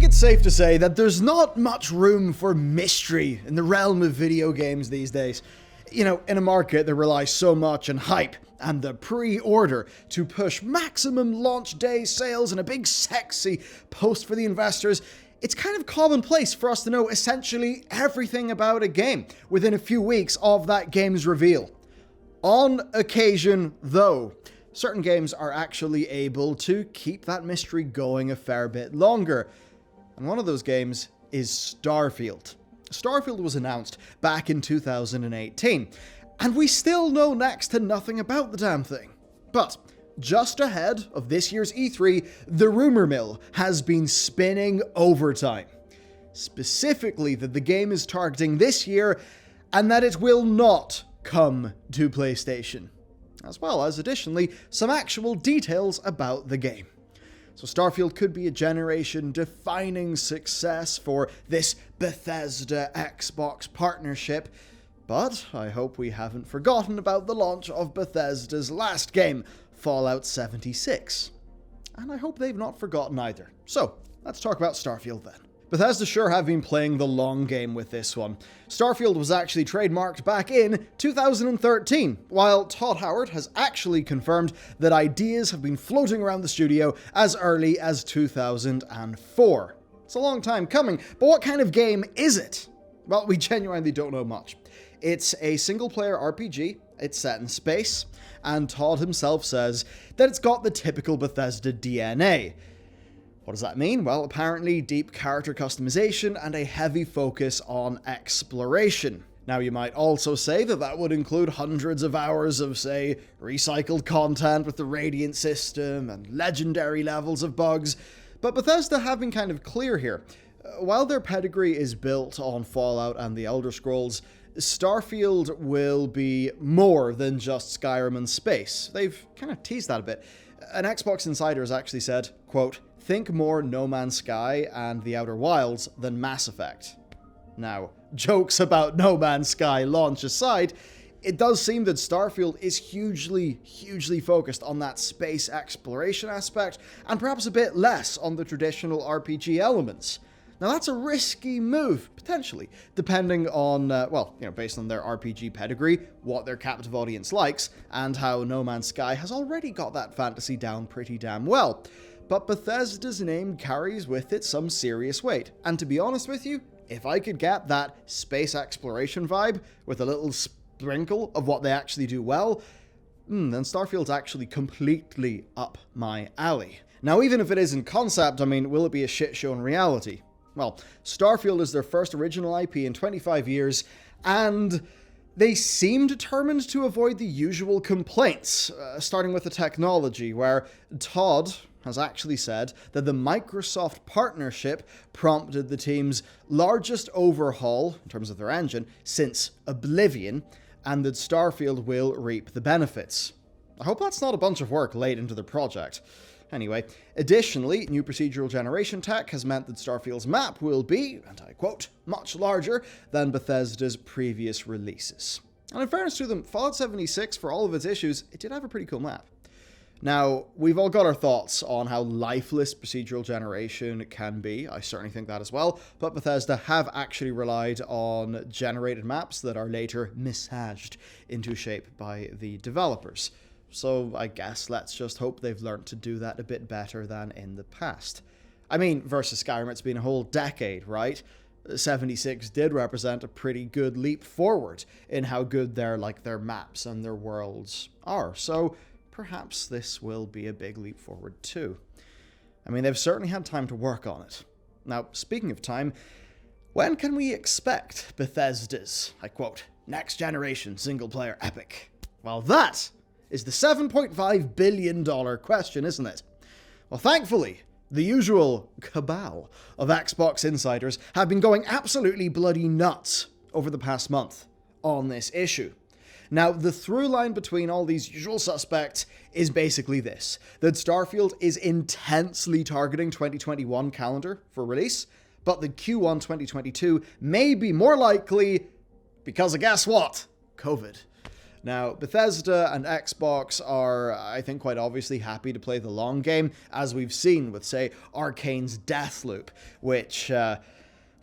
think it's safe to say that there's not much room for mystery in the realm of video games these days. You know, in a market that relies so much on hype and the pre-order to push maximum launch day sales and a big sexy post for the investors, it's kind of commonplace for us to know essentially everything about a game within a few weeks of that game's reveal. On occasion, though, certain games are actually able to keep that mystery going a fair bit longer. And one of those games is Starfield. Starfield was announced back in 2018, and we still know next to nothing about the damn thing. But just ahead of this year's E3, the rumor mill has been spinning overtime. Specifically that the game is targeting this year, and that it will not come to PlayStation. As well as, additionally, some actual details about the game. So Starfield could be a generation-defining success for this Bethesda-Xbox partnership, but I hope we haven't forgotten about the launch of Bethesda's last game, Fallout 76. And I hope they've not forgotten either. So, let's talk about Starfield then. Bethesda sure have been playing the long game with this one. Starfield was actually trademarked back in 2013, while Todd Howard has actually confirmed that ideas have been floating around the studio as early as 2004. It's a long time coming, but what kind of game is it? Well, we genuinely don't know much. It's a single-player RPG, it's set in space, and Todd himself says that it's got the typical Bethesda DNA. What does that mean? Well, apparently deep character customization and a heavy focus on exploration. Now, you might also say that that would include hundreds of hours of, say, recycled content with the Radiant system and legendary levels of bugs, but Bethesda have been kind of clear here. While their pedigree is built on Fallout and the Elder Scrolls, Starfield will be more than just Skyrim and space. They've kind of teased that a bit. An Xbox insider has actually said, quote, "Think more No Man's Sky and The Outer Wilds than Mass Effect." Now, jokes about No Man's Sky launch aside, it does seem that Starfield is hugely focused on that space exploration aspect, and perhaps a bit less on the traditional RPG elements. Now, that's a risky move, potentially, depending on, based on their RPG pedigree, what their captive audience likes, and how No Man's Sky has already got that fantasy down pretty damn well. But Bethesda's name carries with it some serious weight, and to be honest with you, if I could get that space exploration vibe with a little sprinkle of what they actually do well, then Starfield's actually completely up my alley. Now, even if it is in concept, will it be a shit show in reality? Well, Starfield is their first original IP in 25 years, and they seem determined to avoid the usual complaints, starting with the technology, where Todd has actually said that the Microsoft partnership prompted the team's largest overhaul, in terms of their engine, since Oblivion, and that Starfield will reap the benefits. I hope that's not a bunch of work laid into the project. Anyway, additionally, new procedural generation tech has meant that Starfield's map will be, and I quote, much larger than Bethesda's previous releases. And in fairness to them, Fallout 76, for all of its issues, it did have a pretty cool map. Now, we've all got our thoughts on how lifeless procedural generation can be. I certainly think that as well, but Bethesda have actually relied on generated maps that are later massaged into shape by the developers. So I guess let's just hope they've learned to do that a bit better than in the past. Versus Skyrim, it's been a whole decade, right? 76 did represent a pretty good leap forward in how good their maps and their worlds are. So perhaps this will be a big leap forward too. They've certainly had time to work on it. Now, speaking of time, when can we expect Bethesda's, I quote, next generation single-player epic? Well, that is the $7.5 billion question, isn't it? Well, thankfully, the usual cabal of Xbox insiders have been going absolutely bloody nuts over the past month on this issue. Now, the through line between all these usual suspects is basically this, that Starfield is intensely targeting 2021 calendar for release, but the Q1 2022 may be more likely because of, guess what? COVID. Now, Bethesda and Xbox are, I think, quite obviously happy to play the long game, as we've seen with, say, Arcane's Deathloop, which, well,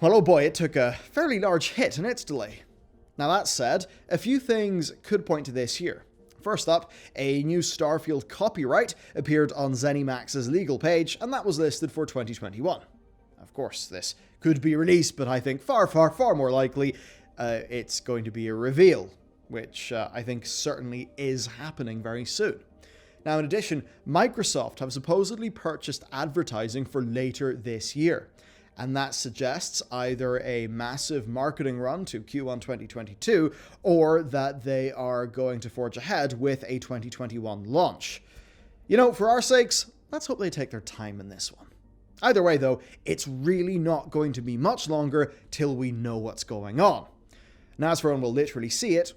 oh boy, it took a fairly large hit in its delay. Now, that said, a few things could point to this year. First up, a new Starfield copyright appeared on ZeniMax's legal page, and that was listed for 2021. Of course, this could be released, but I think far more likely it's going to be a reveal, which I think certainly is happening very soon. Now, in addition, Microsoft have supposedly purchased advertising for later this year, and that suggests either a massive marketing run to Q1 2022, or that they are going to forge ahead with a 2021 launch. You know, for our sakes, let's hope they take their time in this one. Either way, though, it's really not going to be much longer till we know what's going on. Now, as for when we'll literally see it,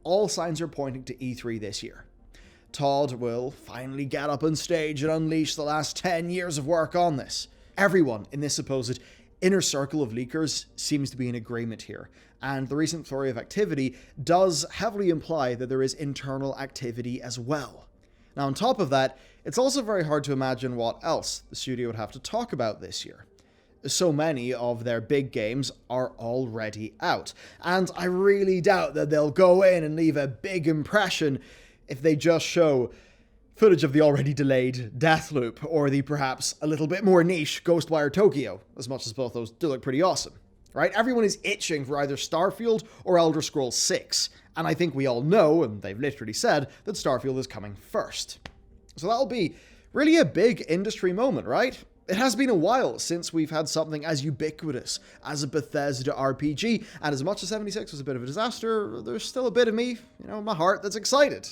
all signs are pointing to E3 this year. Todd will finally get up on stage and unleash the last 10 years of work on this. Everyone in this supposed inner circle of leakers seems to be in agreement here, and the recent flurry of activity does heavily imply that there is internal activity as well. Now, on top of that, it's also very hard to imagine what else the studio would have to talk about this year. So many of their big games are already out, and I really doubt that they'll go in and leave a big impression if they just show footage of the already delayed Deathloop, or the perhaps a little bit more niche Ghostwire Tokyo, as much as both those do look pretty awesome. Right? Everyone is itching for either Starfield or Elder Scrolls 6, and I think we all know, and they've literally said, that Starfield is coming first. So that'll be really a big industry moment, right? It has been a while since we've had something as ubiquitous as a Bethesda RPG, and as much as 76 was a bit of a disaster, there's still a bit of me, in my heart that's excited.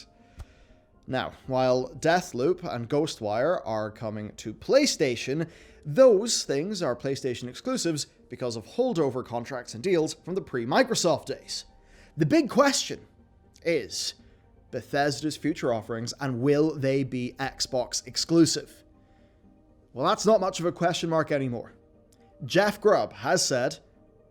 Now, while Deathloop and Ghostwire are coming to PlayStation, those things are PlayStation exclusives because of holdover contracts and deals from the pre-Microsoft days. The big question is Bethesda's future offerings, and will they be Xbox exclusive? Well, that's not much of a question mark anymore. Jeff Grubb has said,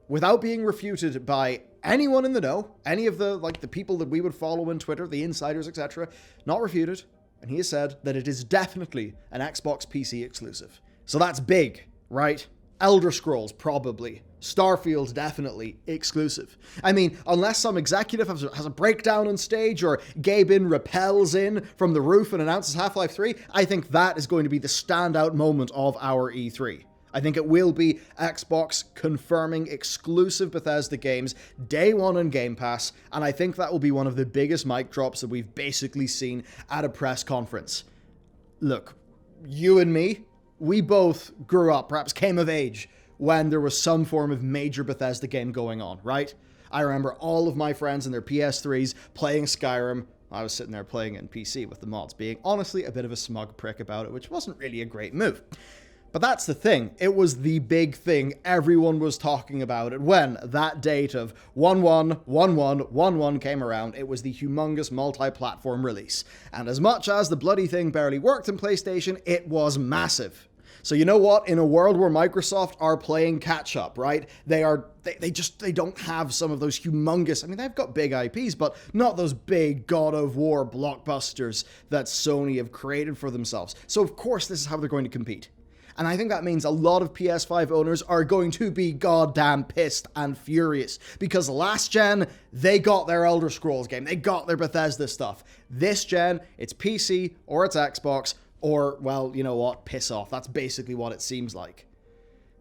without being refuted by anyone in the know, any of the people that we would follow on Twitter, the insiders, etc., not refuted, and he has said that it is definitely an Xbox PC exclusive. So that's big, right? Elder Scrolls, probably. Starfield, definitely exclusive. I mean, unless some executive has a breakdown on stage, or Gaben rappels in from the roof and announces Half-Life 3, I think that is going to be the standout moment of our E3. I think it will be Xbox confirming exclusive Bethesda games day one on Game Pass, and I think that will be one of the biggest mic drops that we've basically seen at a press conference. Look, you and me, we both grew up, perhaps came of age, when there was some form of major Bethesda game going on, right? I remember all of my friends and their PS3s playing Skyrim. I was sitting there playing it in PC with the mods, being honestly a bit of a smug prick about it, which wasn't really a great move. But that's the thing. It was the big thing everyone was talking about it when that date of 1/1/11/11 came around. It was the humongous multi-platform release. And as much as the bloody thing barely worked in PlayStation, it was massive. So you know what? In a world where Microsoft are playing catch up, right? They don't have some of those humongous, I mean, they've got big IPs, but not those big God of War blockbusters that Sony have created for themselves. So of course this is how they're going to compete. And I think that means a lot of PS5 owners are going to be goddamn pissed and furious, because last gen, they got their Elder Scrolls game, they got their Bethesda stuff. This gen, it's PC or it's Xbox, or, well, you know what, piss off. That's basically what it seems like.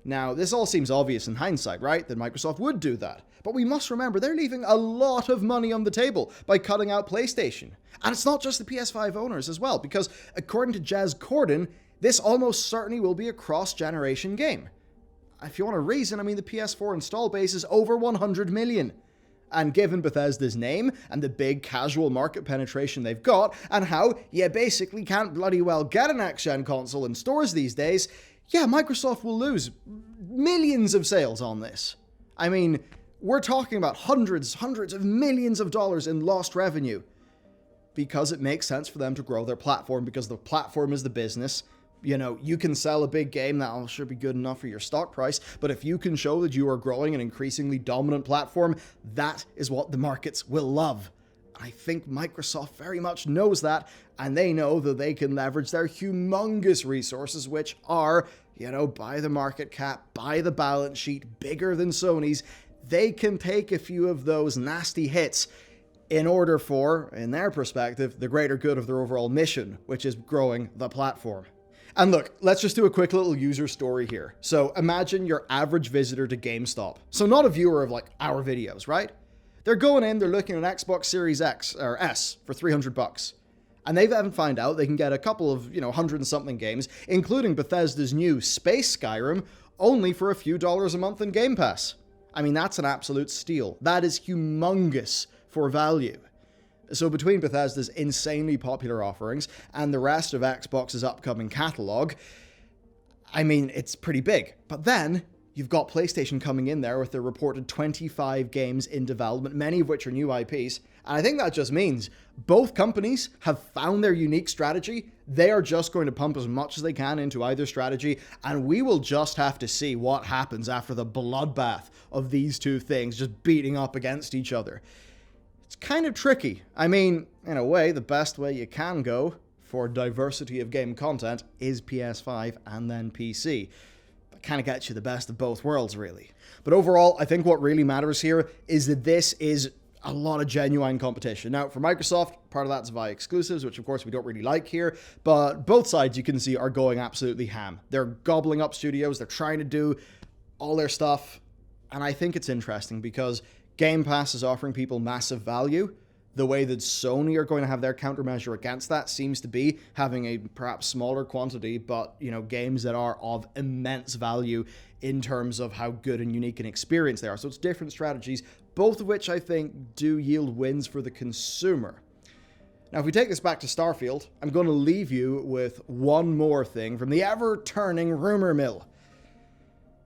Now, this all seems obvious in hindsight, right? That Microsoft would do that. But we must remember, they're leaving a lot of money on the table by cutting out PlayStation. And it's not just the PS5 owners as well, because according to Jez Corden, this almost certainly will be a cross-generation game. If you want a reason, I mean, the PS4 install base is over 100 million. And given Bethesda's name and the big casual market penetration they've got, and how you basically can't bloody well get a next-gen console in stores these days, yeah, Microsoft will lose millions of sales on this. I mean, we're talking about hundreds of millions of dollars in lost revenue, because it makes sense for them to grow their platform, because the platform is the business. You know, you can sell a big game that should be good enough for your stock price, but if you can show that you are growing an increasingly dominant platform, that is what the markets will love. I think Microsoft very much knows that, and they know that they can leverage their humongous resources, which are, by the market cap, by the balance sheet, bigger than Sony's. They can take a few of those nasty hits in order for, in their perspective, the greater good of their overall mission, which is growing the platform. And look, let's just do a quick little user story here. So imagine your average visitor to GameStop. So not a viewer of our videos, right? They're going in, they're looking at an Xbox Series X or S for $300. And they haven't found out they can get a couple of, 100 and something games, including Bethesda's new Space Skyrim, only for a few dollars a month in Game Pass. I mean, that's an absolute steal. That is humongous for value. So between Bethesda's insanely popular offerings and the rest of Xbox's upcoming catalog, I mean, it's pretty big. But then you've got PlayStation coming in there with their reported 25 games in development, many of which are new IPs. And I think that just means both companies have found their unique strategy. They are just going to pump as much as they can into either strategy, and we will just have to see what happens after the bloodbath of these two things just beating up against each other. It's kind of tricky. I mean, in a way, the best way you can go for diversity of game content is PS5 and then PC. That kind of gets you the best of both worlds, really. But overall, I think what really matters here is that this is a lot of genuine competition. Now, for Microsoft, part of that's via exclusives, which of course we don't really like here, but both sides you can see are going absolutely ham. They're gobbling up studios, they're trying to do all their stuff, and I think it's interesting because Game Pass is offering people massive value. The way that Sony are going to have their countermeasure against that seems to be having a perhaps smaller quantity, but, games that are of immense value in terms of how good and unique an experience they are. So it's different strategies, both of which I think do yield wins for the consumer. Now, if we take this back to Starfield, I'm going to leave you with one more thing from the ever-turning rumor mill.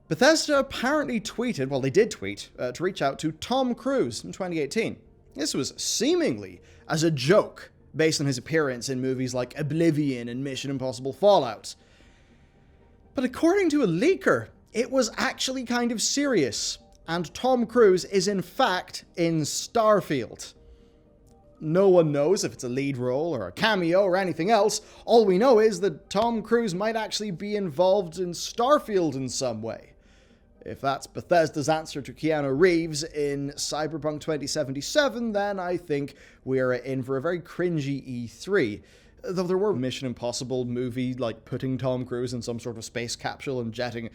Bethesda apparently tweeted, well, they did tweet, to reach out to Tom Cruise in 2018. This was seemingly as a joke, based on his appearance in movies like Oblivion and Mission Impossible Fallout. But according to a leaker, it was actually kind of serious, and Tom Cruise is in fact in Starfield. No one knows if it's a lead role or a cameo or anything else. All we know is that Tom Cruise might actually be involved in Starfield in some way. If that's Bethesda's answer to Keanu Reeves in Cyberpunk 2077, then I think we're in for a very cringy E3. Though there were Mission Impossible movie, putting Tom Cruise in some sort of space capsule and jetting,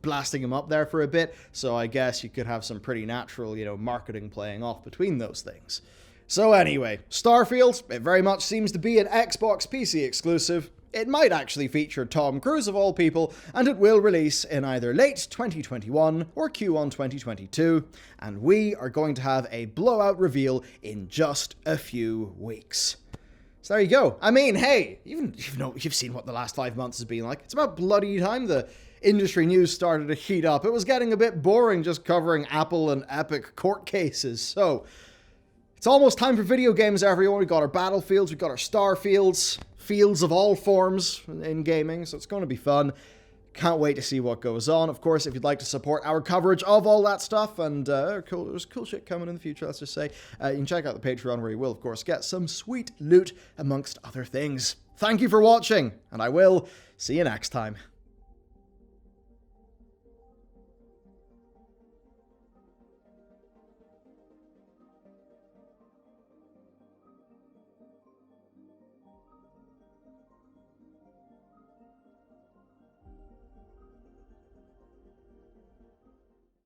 blasting him up there for a bit, so I guess you could have some pretty natural, marketing playing off between those things. So anyway, Starfield, it very much seems to be an Xbox PC exclusive. It might actually feature Tom Cruise of all people, and it will release in either late 2021 or Q1 2022, and we are going to have a blowout reveal in just a few weeks. So there you go. I mean, hey, you've seen what the last 5 months has been like. It's about bloody time the industry news started to heat up. It was getting a bit boring just covering Apple and Epic court cases, so it's almost time for video games, everyone. We've got our Battlefields, we've got our Starfields, fields of all forms in gaming, so it's going to be fun. Can't wait to see what goes on. Of course, if you'd like to support our coverage of all that stuff, and there's cool shit coming in the future, let's just say, you can check out the Patreon, where you will, of course, get some sweet loot, amongst other things. Thank you for watching, and I will see you next time.